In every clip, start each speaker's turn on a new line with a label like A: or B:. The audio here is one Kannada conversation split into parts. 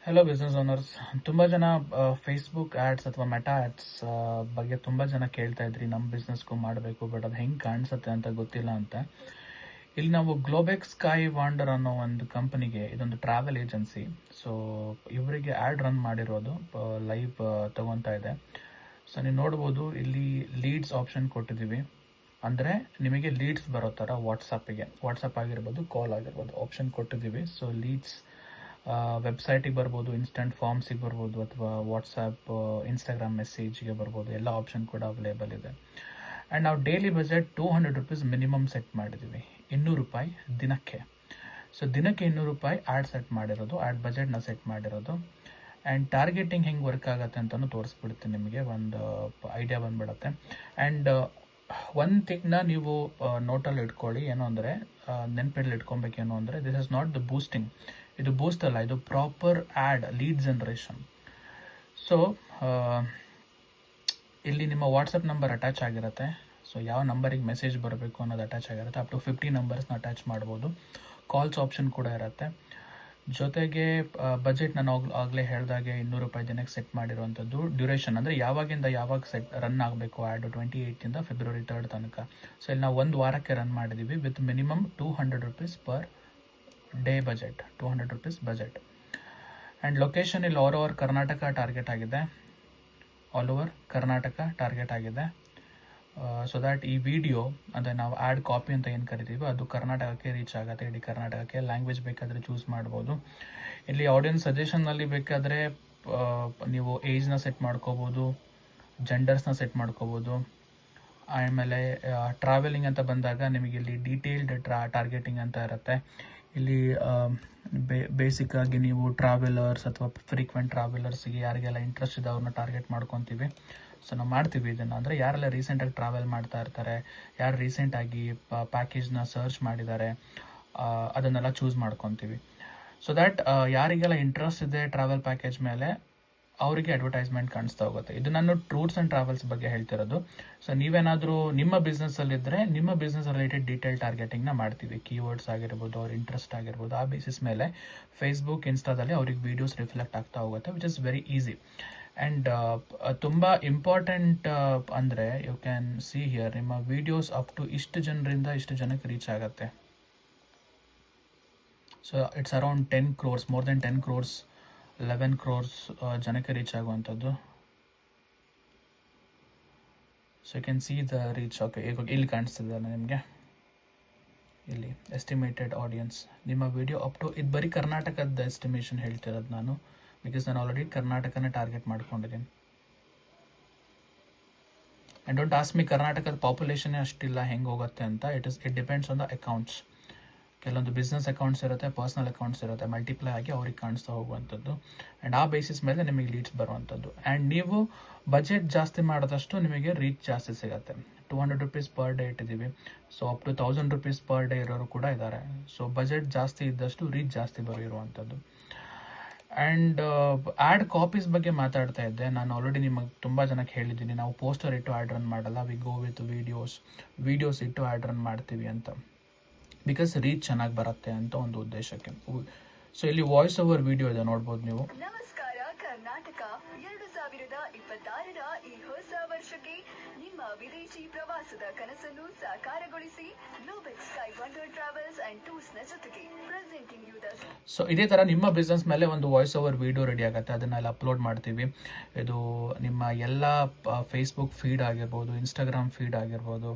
A: Hello business owners. ತುಂಬ ಜನ ಫೇಸ್ಬುಕ್ ಆ್ಯಡ್ಸ್ ಅಥವಾ ಮೆಟಾ ಆ್ಯಡ್ಸ್ ಬಗ್ಗೆ ತುಂಬ ಜನ ಕೇಳ್ತಾ ಇದ್ರಿ, ನಮ್ಮ ಬಿಸ್ನೆಸ್ಗೂ ಮಾಡಬೇಕು, ಬಟ್ ಅದು ಹೆಂಗೆ ಕಾಣಿಸುತ್ತೆ ಅಂತ ಗೊತ್ತಿಲ್ಲ ಅಂತ. ಇಲ್ಲಿ ನಾವು ಗ್ಲೋಬೆಕ್ಸ್ ಸ್ಕೈ ವಾಂಡರ್ ಅನ್ನೋ ಒಂದು ಕಂಪನಿಗೆ, ಇದೊಂದು ಟ್ರಾವೆಲ್ ಏಜೆನ್ಸಿ, ಸೊ ಇವರಿಗೆ ಆ್ಯಡ್ ರನ್ ಮಾಡಿರೋದು ಲೈವ್ ತಗೊತಾ ಇದೆ. ಸೊ ನೀವು ನೋಡ್ಬೋದು, ಇಲ್ಲಿ ಲೀಡ್ಸ್ ಆಪ್ಷನ್ ಕೊಟ್ಟಿದ್ದೀವಿ. ಅಂದರೆ ನಿಮಗೆ ಲೀಡ್ಸ್ ಬರೋ ಥರ ವಾಟ್ಸಪ್ ಆಗಿರ್ಬೋದು, ಕಾಲ್ ಆಗಿರ್ಬೋದು ಆಪ್ಷನ್ ಕೊಟ್ಟಿದ್ದೀವಿ. ಸೊ ಲೀಡ್ಸ್ ವೆಬ್ಸೈಟಿಗೆ ಬರ್ಬೋದು, ಇನ್ಸ್ಟಂಟ್ ಫಾರ್ಮ್ಸಿಗೆ ಬರ್ಬೋದು, ಅಥವಾ ವಾಟ್ಸಪ್, ಇನ್ಸ್ಟಾಗ್ರಾಮ್ ಮೆಸೇಜ್ಗೆ ಬರ್ಬೋದು. ಎಲ್ಲ ಆಪ್ಷನ್ ಕೂಡ ಅವೈಲೇಬಲ್ ಇದೆ. ಆ್ಯಂಡ್ ನಾವು daily budget 200 rupees minimum set ಮಾಡಿದ್ದೀವಿ, 200 ರೂಪಾಯಿ ದಿನಕ್ಕೆ. ಸೊ ದಿನಕ್ಕೆ 200 ರೂಪಾಯಿ ಆ್ಯಡ್ ಸೆಟ್ ಮಾಡಿರೋದು, ಆ್ಯಡ್ ಬಜೆಟ್ನ ಸೆಟ್ ಮಾಡಿರೋದು. ಆ್ಯಂಡ್ ಟಾರ್ಗೆಟಿಂಗ್ ಹೆಂಗೆ ವರ್ಕ್ ಆಗುತ್ತೆ ಅಂತಲೂ ತೋರಿಸ್ಬಿಡ್ತೀನಿ, ನಿಮಗೆ ಒಂದು ಐಡಿಯಾ ಬಂದ್ಬಿಡುತ್ತೆ. ಆ್ಯಂಡ್ ಒಂದು ಥಿಂಗ್ನ ನೀವು ನೋಟಲ್ಲಿ ಇಟ್ಕೊಳ್ಳಿ, ಏನು ಅಂದರೆ ನೆನಪಲ್ಲಿ ಇಟ್ಕೊಬೇಕೇನು ಅಂದರೆ, this is not the boosting. ಇದು ಬೂಸ್ಟ್ ಅಲ್ಲ, ಇದು proper add lead generation. So ಇಲ್ಲಿ ನಿಮ್ಮ ವಾಟ್ಸಪ್ ನಂಬರ್ ಅಟ್ಯಾಚ್ ಆಗಿರುತ್ತೆ. ಸೊ ಯಾವ ನಂಬರಿಗೆ ಮೆಸೇಜ್ ಬರಬೇಕು ಅನ್ನೋದು ಅಟ್ಯಾಚ್ ಆಗಿರುತ್ತೆ. ಅಪ್ ಟು 50 ನಂಬರ್ಸ್ನ ಅಟ್ಯಾಚ್ ಮಾಡ್ಬೋದು. ಕಾಲ್ಸ್ ಆಪ್ಷನ್ ಕೂಡ ಇರುತ್ತೆ. ಜೊತೆಗೆ ಬಜೆಟ್ ನಾನು ಆಗಲೇ ಹೇಳಿದಾಗೆ 200 ರೂಪಾಯಿ ದಿನಕ್ಕೆ ಸೆಟ್ ಮಾಡಿರುವಂಥದ್ದು. ಡ್ಯೂರೇಷನ್ ಅಂದರೆ ಯಾವಾಗಿಂದ ಯಾವಾಗ ರನ್ ಆಗಬೇಕು ಆ್ಯಡ್, 28 ಫೆಬ್ರವರಿ 3 ತನಕ. ಸೊ ಇಲ್ಲಿ ನಾವು 1 ವಾರಕ್ಕೆ ರನ್ ಮಾಡಿದ್ದೀವಿ with minimum 200 rupees per day budget, 200 rupees budget. And location ಇಲ್ಲಿ ಆಲ್ ಓವರ್ ಕರ್ನಾಟಕ ಟಾರ್ಗೆಟ್ ಆಗಿದೆ, ಆಲ್ ಓವರ್ ಕರ್ನಾಟಕ ಟಾರ್ಗೆಟ್ ಆಗಿದೆ. ಸೊ ದ್ಯಾಟ್ ಈ ವಿಡಿಯೋ ಅಂದರೆ ನಾವು ಆ್ಯಡ್ ಕಾಪಿ ಅಂತ ಏನು ಕರಿತೀವಿ, ಅದು ಕರ್ನಾಟಕಕ್ಕೆ ರೀಚ್ ಆಗುತ್ತೆ, ಇಡೀ ಕರ್ನಾಟಕಕ್ಕೆ. ಲ್ಯಾಂಗ್ವೇಜ್ ಬೇಕಾದರೆ ಚೂಸ್ ಮಾಡ್ಬೋದು. ಇಲ್ಲಿ ಆಡಿಯನ್ಸ್ ಸಜೆಷನ್ನಲ್ಲಿ ಬೇಕಾದರೆ ನೀವು ಏಜ್ನ ಸೆಟ್ ಮಾಡ್ಕೋಬೋದು, ಜೆಂಡರ್ಸ್ನ ಸೆಟ್ ಮಾಡ್ಕೋಬೋದು. ಆಮೇಲೆ ಟ್ರಾವೆಲಿಂಗ್ ಅಂತ ಬಂದಾಗ ನಿಮಗೆ ಇಲ್ಲಿ ಡೀಟೇಲ್ಡ್ ಟಾರ್ಗೆಟಿಂಗ್ ಅಂತ ಇರುತ್ತೆ. ಇಲ್ಲಿ ಬೇಸಿಕ್ಕಾಗಿ ನೀವು ಟ್ರಾವೆಲರ್ಸ್ ಅಥವಾ ಫ್ರೀಕ್ವೆಂಟ್ ಟ್ರಾವೆಲರ್ಸ್ಗೆ ಯಾರಿಗೆಲ್ಲ ಇಂಟ್ರೆಸ್ಟ್ ಇದೆ ಅವ್ರನ್ನ ಟಾರ್ಗೆಟ್ ಮಾಡ್ಕೊತೀವಿ. ಸೊ ನಾವು ಮಾಡ್ತೀವಿ ಇದನ್ನು. ಅಂದರೆ ಯಾರೆಲ್ಲ ರೀಸೆಂಟಾಗಿ ಟ್ರಾವೆಲ್ ಮಾಡ್ತಾ ಇರ್ತಾರೆ, ಯಾರು ರೀಸೆಂಟಾಗಿ ಪ್ಯಾಕೇಜ್ನ ಸರ್ಚ್ ಮಾಡಿದ್ದಾರೆ, ಅದನ್ನೆಲ್ಲ ಚೂಸ್ ಮಾಡ್ಕೊತೀವಿ. ಸೊ ದ್ಯಾಟ್ ಯಾರಿಗೆಲ್ಲ ಇಂಟ್ರೆಸ್ಟ್ ಇದೆ ಟ್ರಾವೆಲ್ ಪ್ಯಾಕೇಜ್ ಮೇಲೆ, ಅವರಿಗೆ ಅಡ್ವರ್ಟೈಸ್ಮೆಂಟ್ ಕಾಣಿಸ್ತಾ ಹೋಗುತ್ತೆ. ಇದು ನಾನು ಟೂರ್ಸ್ ಆ್ಯಂಡ್ ಟ್ರಾವೆಲ್ಸ್ ಬಗ್ಗೆ ಹೇಳ್ತಿರೋದು. ಸೊ ನೀವೇನಾದರೂ ನಿಮ್ಮ ಬಿಸ್ನೆಸ್ಸಲ್ಲಿದ್ದರೆ ನಿಮ್ಮ ಬಿಸ್ನೆಸ್ ರಿಲೇಟೆಡ್ ಡೀಟೇಲ್ ಟಾರ್ಗೆಟಿಂಗ್ನ ಮಾಡ್ತೀವಿ. ಕೀವರ್ಡ್ಸ್ ಆಗಿರ್ಬೋದು, ಅವ್ರ ಇಂಟ್ರೆಸ್ಟ್ ಆಗಿರ್ಬೋದು, ಆ ಬೇಸಿಸ್ ಮೇಲೆ ಫೇಸ್ಬುಕ್, ಇನ್ಸ್ಟಾದಲ್ಲಿ ಅವ್ರಿಗೆ ವೀಡಿಯೋಸ್ ರಿಫ್ಲೆಕ್ಟ್ ಆಗ್ತಾ ಹೋಗುತ್ತೆ, which is very easy. And ತುಂಬ ಇಂಪಾರ್ಟೆಂಟ್ ಅಂದರೆ, ಯು ಕ್ಯಾನ್ ಸಿ ಹಿಯರ್, ನಿಮ್ಮ ವೀಡಿಯೋಸ್ ಅಪ್ ಟು ಇಷ್ಟು ಜನರಿಂದ ಇಷ್ಟು ಜನಕ್ಕೆ ರೀಚ್ ಆಗುತ್ತೆ. So it's around 10 crores, more than 10 crores, 11 crores ಜನಕ್ಕೆ ರೀಚ್ ಆಗುವಂಥದ್ದು. So you can see the reach. Okay, ಇವಾಗ ಇಲ್ಲಿ ಕಾಣಿಸ್ತಿದೆ ನಿಮಗೆ, ಇಲ್ಲಿ ಎಸ್ಟಿಮೇಟೆಡ್ ಆಡಿಯನ್ಸ್. ನಿಮ್ಮ ವಿಡಿಯೋ ಅಪ್ ಟು, ಇದು ಬರೀ ಕರ್ನಾಟಕದ ಎಸ್ಟಿಮೇಷನ್ ಹೇಳ್ತಿರೋದು ನಾನು, ಬಿಕಾಸ್ ನಾನು ಆಲ್ರೆಡಿ ಕರ್ನಾಟಕನೇ ಟಾರ್ಗೆಟ್ ಮಾಡ್ಕೊಂಡಿದ್ದೀನಿ. ಆ್ಯಂಡ್ ಡೋಂಟ್ ಆಸ್ಕ್ ಮಿ ಕರ್ನಾಟಕದ ಪಾಪ್ಯುಲೇಷನ್ನೇ ಅಷ್ಟಿಲ್ಲ ಹೆಂಗೆ ಹೋಗುತ್ತೆ ಅಂತ. It depends on the accounts. ಕೆಲವೊಂದು ಬಿಸ್ನೆಸ್ ಅಕೌಂಟ್ಸ್ ಇರುತ್ತೆ, ಪರ್ಸ್ನಲ್ ಅಕೌಂಟ್ಸ್ ಇರುತ್ತೆ, ಮಲ್ಟಿಪ್ಲೈ ಆಗಿ ಅವ್ರಿಗೆ ಕಾಣಿಸ್ತಾ ಹೋಗುವಂಥದ್ದು. ಆ್ಯಂಡ್ ಆ ಬೇಸಿಸ್ ಮೇಲೆ ನಿಮಗೆ ಲೀಡ್ಸ್ ಬರುವಂಥದ್ದು. ಆ್ಯಂಡ್ ನೀವು ಬಜೆಟ್ ಜಾಸ್ತಿ ಮಾಡಿದಷ್ಟು ನಿಮಗೆ ರೀಚ್ ಜಾಸ್ತಿ ಸಿಗುತ್ತೆ. 200 ರೂಪೀಸ್ ಪರ್ ಡೇ ಇಟ್ಟಿದ್ದೀವಿ. So up to 1000 rupees per day ಇರೋರು ಕೂಡ ಇದ್ದಾರೆ. ಸೊ ಬಜೆಟ್ ಜಾಸ್ತಿ ಇದ್ದಷ್ಟು ರೀಚ್ ಜಾಸ್ತಿ ಬರುವಂಥದ್ದು. ಆ್ಯಂಡ್ ಆ್ಯಡ್ ಕಾಪೀಸ್ ಬಗ್ಗೆ ಮಾತಾಡ್ತಾ ಇದ್ದೆ. ನಾನು ಆಲ್ರೆಡಿ ನಿಮಗೆ ತುಂಬ ಜನಕ್ಕೆ ಹೇಳಿದ್ದೀನಿ, ನಾವು ಪೋಸ್ಟರ್ ಇಟ್ಟು ಆ್ಯಡ್ ರನ್ ಮಾಡಲ್ಲ, ವಿ ಗೋ ವಿತ್ ವೀಡಿಯೋಸ್ ಇಟ್ಟು ಆ್ಯಡ್ ರನ್ ಮಾಡ್ತೀವಿ ಅಂತ, ಬಿಕಾಸ್ ರೀಚ್ ಚೆನ್ನಾಗಿ ಬರುತ್ತೆ ಅಂತ ಒಂದು ಉದ್ದೇಶಕ್ಕೆ. ಸೊ ಇಲ್ಲಿ ವಾಯ್ಸ್ ಓವರ್ ವಿಡಿಯೋ ಇದೆ, ನೋಡ್ಬೋದು ನೀವು.
B: ನಮಸ್ಕಾರ ಕರ್ನಾಟಕ, 2026ರ ಈ ಹೊಸ ವರ್ಷಕ್ಕೆ ನಿಮ್ಮ ವಿದೇಶಿ ಪ್ರವಾಸದ ಕನಸನ್ನು ಸಾಕಾರಗೊಳಿಸಿ Globex Sky Wonder Travels and Tours ನ ಜೊತೆಗೆ ಪ್ರೆಸೆಂಟಿಂಗ್ ಯು ದ.
A: ಸೊ ಇದೇ ಥರ ನಿಮ್ಮ ಬಿಸ್ನೆಸ್ ಮೇಲೆ ಒಂದು ವಾಯ್ಸ್ ಓವರ್ ವಿಡಿಯೋ ರೆಡಿ ಆಗುತ್ತೆ, ಅದನ್ನೆಲ್ಲ ಅಪ್ಲೋಡ್ ಮಾಡ್ತೀವಿ. ಇದು ನಿಮ್ಮ ಎಲ್ಲ ಫೇಸ್ಬುಕ್ ಫೀಡ್ ಆಗಿರ್ಬೋದು, ಇನ್ಸ್ಟಾಗ್ರಾಮ್ ಫೀಡ್ ಆಗಿರ್ಬೋದು,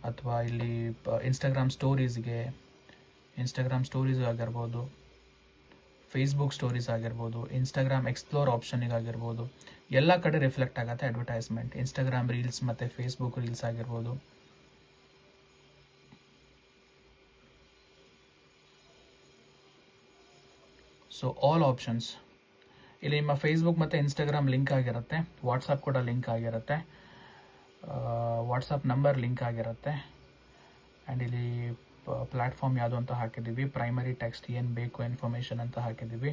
A: ಅಥವಾ ಇಲ್ಲಿ ಇನ್ಸ್ಟಾಗ್ರಾಮ್ ಸ್ಟೋರೀಸ್ ಆಗಿರ್ಬೋದು, ಫೇಸ್ಬುಕ್ ಸ್ಟೋರೀಸ್ ಆಗಿರ್ಬೋದು, ಇನ್ಸ್ಟಾಗ್ರಾಮ್ ಎಕ್ಸ್ಪ್ಲೋರ್ ಆಪ್ಷನಿಗಾಗಿರ್ಬೋದು, ಎಲ್ಲ ಕಡೆ ರಿಫ್ಲೆಕ್ಟ್ ಆಗುತ್ತೆ ಅಡ್ವರ್ಟೈಸ್ಮೆಂಟ್. ಇನ್ಸ್ಟಾಗ್ರಾಮ್ ರೀಲ್ಸ್ ಮತ್ತು ಫೇಸ್ಬುಕ್ ರೀಲ್ಸ್ ಆಗಿರ್ಬೋದು. ಸೊ ಆಲ್ ಆಪ್ಷನ್ಸ್ ಇಲ್ಲಿ ನಿಮ್ಮ ಫೇಸ್ಬುಕ್ ಮತ್ತು ಇನ್ಸ್ಟಾಗ್ರಾಮ್ ಲಿಂಕ್ ಆಗಿರುತ್ತೆ, ವಾಟ್ಸಪ್ ಕೂಡ ಲಿಂಕ್ ಆಗಿರುತ್ತೆ, ವಾಟ್ಸಪ್ ನಂಬರ್ ಲಿಂಕ್ ಆಗಿರುತ್ತೆ. ಆ್ಯಂಡ್ ಇಲ್ಲಿ ಪ್ಲ್ಯಾಟ್ಫಾರ್ಮ್ ಯಾವುದು ಅಂತ ಹಾಕಿದ್ದೀವಿ, ಪ್ರೈಮರಿ ಟೆಕ್ಸ್ಟ್ ಏನು ಬೇಕು ಇನ್ಫಾರ್ಮೇಷನ್ ಅಂತ ಹಾಕಿದ್ದೀವಿ,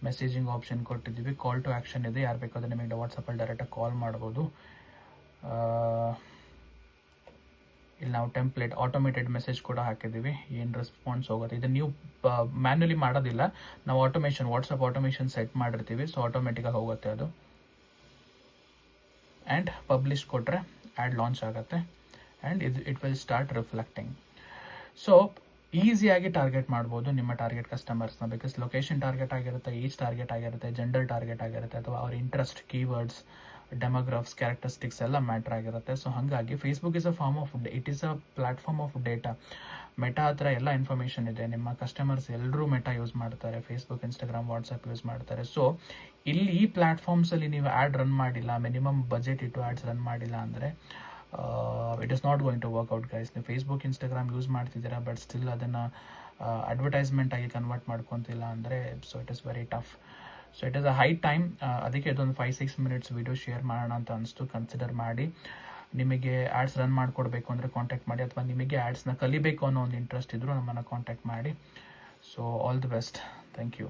A: ಮೆಸೇಜಿಂಗ್ ಆಪ್ಷನ್ ಕೊಟ್ಟಿದ್ದೀವಿ, ಕಾಲ್ ಟು ಆ್ಯಕ್ಷನ್ ಇದೆ, ಯಾರು ಬೇಕಾದ್ರೆ ನಿಮಗೆ ವಾಟ್ಸಪ್ಪಲ್ಲಿ ಡೈರೆಕ್ಟಾಗಿ ಕಾಲ್ ಮಾಡ್ಬೋದು. ಇಲ್ಲಿ ನಾವು ಟೆಂಪ್ಲೇಟ್ ಆಟೋಮೇಟೆಡ್ ಮೆಸೇಜ್ ಕೂಡ ಹಾಕಿದ್ದೀವಿ, ಏನು ರೆಸ್ಪಾನ್ಸ್ ಹೋಗುತ್ತೆ. ಇದು ನೀವು ಮ್ಯಾನ್ಯಲಿ ಮಾಡೋದಿಲ್ಲ, ನಾವು ಆಟೋಮೇಷನ್ ವಾಟ್ಸಪ್ ಆಟೋಮೇಷನ್ ಸೆಟ್ ಮಾಡಿರ್ತೀವಿ, ಸೊ ಆಟೋಮೆಟಿಕಾಗಿ ಹೋಗುತ್ತೆ ಅದು. ಆ್ಯಂಡ್ ಪಬ್ಲಿಷ್ ಕೊಟ್ಟರೆ ಆ್ಯಡ್ ಲಾಂಚ್ ಆಗುತ್ತೆ and it will start reflecting. So ಈಸಿಯಾಗಿ ಟಾರ್ಗೆಟ್ ಮಾಡ್ಬೋದು ನಿಮ್ಮ ಟಾರ್ಗೆಟ್ ಕಸ್ಟಮರ್ಸ್ನ, ಬಿಕಾಸ್ ಲೊಕೇಶನ್ ಟಾರ್ಗೆಟ್ ಆಗಿರುತ್ತೆ, ಏಜ್ ಟಾರ್ಗೆಟ್ ಆಗಿರುತ್ತೆ, ಜೆಂಡರ್ ಟಾರ್ಗೆಟ್ ಆಗಿರುತ್ತೆ, ಅಥವಾ ಅವ್ರ ಇಂಟ್ರೆಸ್ಟ್, ಕೀವರ್ಡ್ಸ್, ಡೆಮೋಗ್ರಾಫ್ಸ್, ಕ್ಯಾರೆಕ್ಟರಿಸ್ಟಿಕ್ಸ್ ಎಲ್ಲ ಮ್ಯಾಟ್ರ್ ಆಗಿರುತ್ತೆ. ಸೊ ಹಾಗಾಗಿ Facebook is it is a platform of data. Meta ಹತ್ರ ಎಲ್ಲ ಇನ್ಫಾರ್ಮೇಷನ್ ಇದೆ. ನಿಮ್ಮ ಕಸ್ಟಮರ್ಸ್ ಎಲ್ಲರೂ ಮೆಟಾ ಯೂಸ್ ಮಾಡ್ತಾರೆ, ಫೇಸ್ಬುಕ್, ಇನ್ಸ್ಟಾಗ್ರಾಮ್, ವಾಟ್ಸಪ್ ಯೂಸ್ ಮಾಡ್ತಾರೆ. ಸೊ ಇಲ್ಲಿ ಈ ಪ್ಲಾಟ್ಫಾರ್ಮ್ಸಲ್ಲಿ ನೀವು ಆ್ಯಡ್ ರನ್ ಮಾಡಿಲ್ಲ, ಮಿನಿಮಮ್ ಬಜೆಟ್ ಇಟ್ಟು ಆ್ಯಡ್ಸ್ ರನ್ ಮಾಡಿಲ್ಲ ಅಂದರೆ it is not going to work out guys. ನೀವು ಫೇಸ್ಬುಕ್, ಇನ್ಸ್ಟಾಗ್ರಾಮ್ ಯೂಸ್ ಮಾಡ್ತಿದ್ದೀರಾ, ಬಟ್ ಸ್ಟಿಲ್ ಅದನ್ನು ಅಡ್ವರ್ಟೈಸ್ಮೆಂಟ್ ಆಗಿ ಕನ್ವರ್ಟ್ ಮಾಡ್ಕೊತಿಲ್ಲ ಅಂದರೆ so it is very tough. So it is a high time. ಅದಕ್ಕೆ ಇದೊಂದು 5-6 ಮಿನಿಟ್ಸ್ ವಿಡಿಯೋ ಶೇರ್ ಮಾಡೋಣ ಅಂತ ಅನಿಸ್ತು. ಕನ್ಸಿಡರ್ ಮಾಡಿ. ನಿಮಗೆ ಆ್ಯಡ್ಸ್ ರನ್ ಮಾಡಿಕೊಡ್ಬೇಕು ಅಂದರೆ ಕಾಂಟ್ಯಾಕ್ಟ್ ಮಾಡಿ, ಅಥವಾ ನಿಮಗೆ ಆ್ಯಡ್ಸ್ನ ಕಲಿಬೇಕು ಅನ್ನೋ ಒಂದು ಇಂಟ್ರೆಸ್ಟ್ ಇದ್ದರೂ ನಮ್ಮನ್ನು ಕಾಂಟ್ಯಾಕ್ಟ್ ಮಾಡಿ. So all the best. Thank you.